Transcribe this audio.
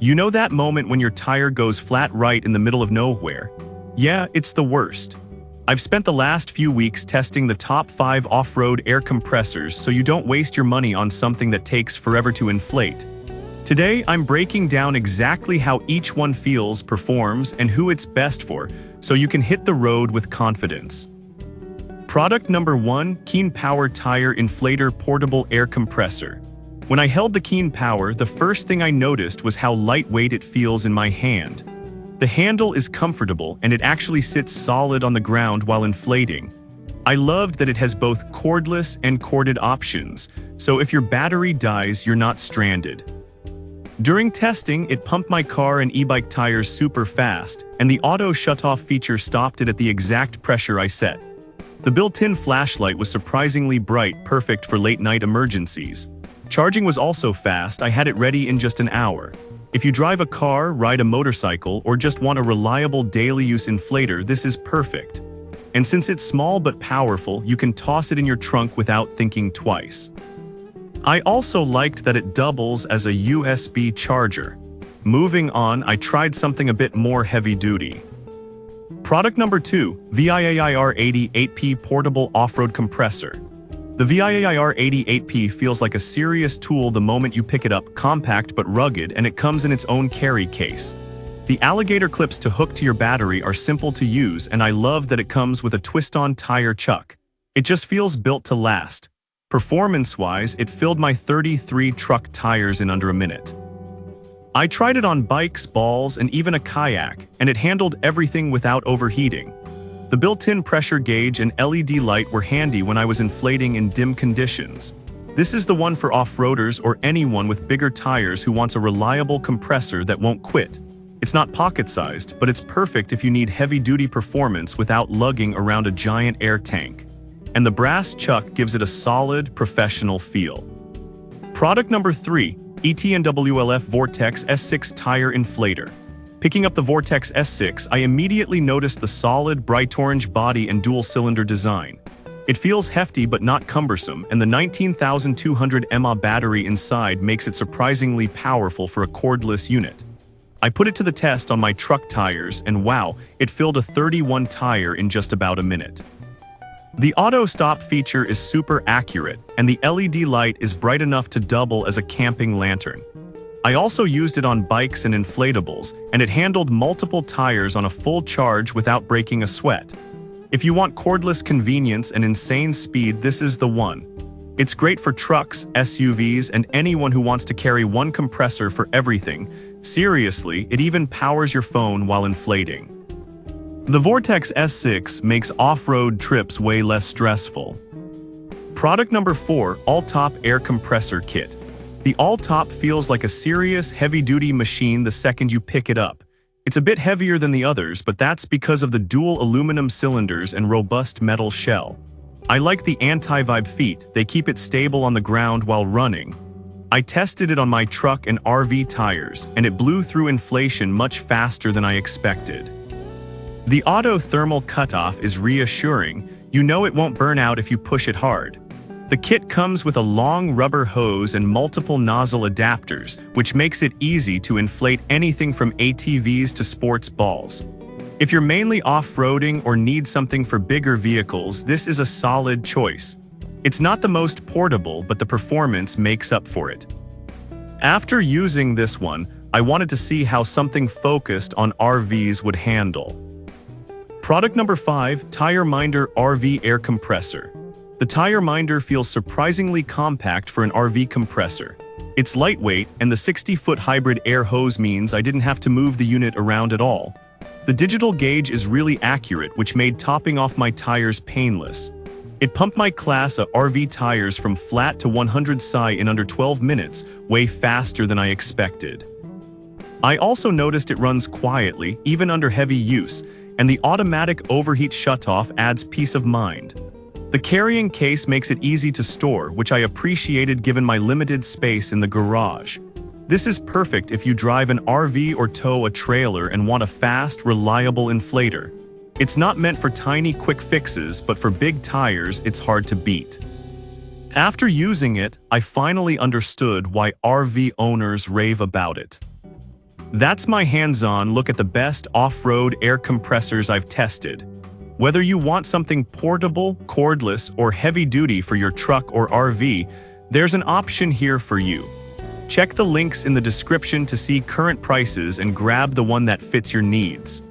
You know that moment when your tire goes flat right in the middle of nowhere? Yeah, it's the worst. I've spent the last few weeks testing the top 5 off-road air compressors so you don't waste your money on something that takes forever to inflate. Today, I'm breaking down exactly how each one feels, performs, and who it's best for, so you can hit the road with confidence. Product number 1, Keen Power Tire Inflator Portable Air Compressor. When I held the Keen Power, the first thing I noticed was how lightweight it feels in my hand. The handle is comfortable and it actually sits solid on the ground while inflating. I loved that it has both cordless and corded options, so if your battery dies, you're not stranded. During testing, it pumped my car and e-bike tires super fast, and the auto shut-off feature stopped it at the exact pressure I set. The built-in flashlight was surprisingly bright, perfect for late-night emergencies. Charging was also fast. I had it ready in just an hour. If you drive a car, ride a motorcycle, or just want a reliable daily-use inflator, this is perfect. And since it's small but powerful, you can toss it in your trunk without thinking twice. I also liked that it doubles as a USB charger. Moving on, I tried something a bit more heavy-duty. Product number 2, VIAIR 88P Portable Off-Road Compressor. The VIAIR 88P feels like a serious tool the moment you pick it up, compact but rugged, and it comes in its own carry case. The alligator clips to hook to your battery are simple to use, and I love that it comes with a twist-on tire chuck. It just feels built to last. Performance-wise, it filled my 33 truck tires in under a minute. I tried it on bikes, balls, and even a kayak, and it handled everything without overheating. The built-in pressure gauge and LED light were handy when I was inflating in dim conditions. This is the one for off-roaders or anyone with bigger tires who wants a reliable compressor that won't quit. It's not pocket-sized, but it's perfect if you need heavy-duty performance without lugging around a giant air tank. And the brass chuck gives it a solid, professional feel. Product number 3, ETNWLF Vortex S6 Tire Inflator. Picking up the Vortex S6, I immediately noticed the solid, bright orange body and dual-cylinder design. It feels hefty but not cumbersome, and the 19,200 mAh battery inside makes it surprisingly powerful for a cordless unit. I put it to the test on my truck tires, and wow, it filled a 31 tire in just about a minute. The auto-stop feature is super accurate, and the LED light is bright enough to double as a camping lantern. I also used it on bikes and inflatables, and it handled multiple tires on a full charge without breaking a sweat. If you want cordless convenience and insane speed, this is the one. It's great for trucks, SUVs, and anyone who wants to carry one compressor for everything. Seriously, it even powers your phone while inflating. The Vortex S6 makes off-road trips way less stressful. Product number 4, All-Top Air Compressor Kit. The All-Top feels like a serious, heavy-duty machine the second you pick it up. It's a bit heavier than the others, but that's because of the dual aluminum cylinders and robust metal shell. I like the anti-vibe feet. They keep it stable on the ground while running. I tested it on my truck and RV tires, and it blew through inflation much faster than I expected. The auto thermal cutoff is reassuring. You know it won't burn out if you push it hard. The kit comes with a long rubber hose and multiple nozzle adapters, which makes it easy to inflate anything from ATVs to sports balls. If you're mainly off-roading or need something for bigger vehicles, this is a solid choice. It's not the most portable, but the performance makes up for it. After using this one, I wanted to see how something focused on RVs would handle. Product number 5, Tire Minder RV Air Compressor. The Tire Minder feels surprisingly compact for an RV compressor. It's lightweight, and the 60-foot hybrid air hose means I didn't have to move the unit around at all. The digital gauge is really accurate, which made topping off my tires painless. It pumped my Class A RV tires from flat to 100 psi in under 12 minutes, way faster than I expected. I also noticed it runs quietly, even under heavy use, and the automatic overheat shutoff adds peace of mind. The carrying case makes it easy to store, which I appreciated given my limited space in the garage. This is perfect if you drive an RV or tow a trailer and want a fast, reliable inflator. It's not meant for tiny, quick fixes, but for big tires, it's hard to beat. After using it, I finally understood why RV owners rave about it. That's my hands-on look at the best off-road air compressors I've tested. Whether you want something portable, cordless, or heavy-duty for your truck or RV, there's an option here for you. Check the links in the description to see current prices and grab the one that fits your needs.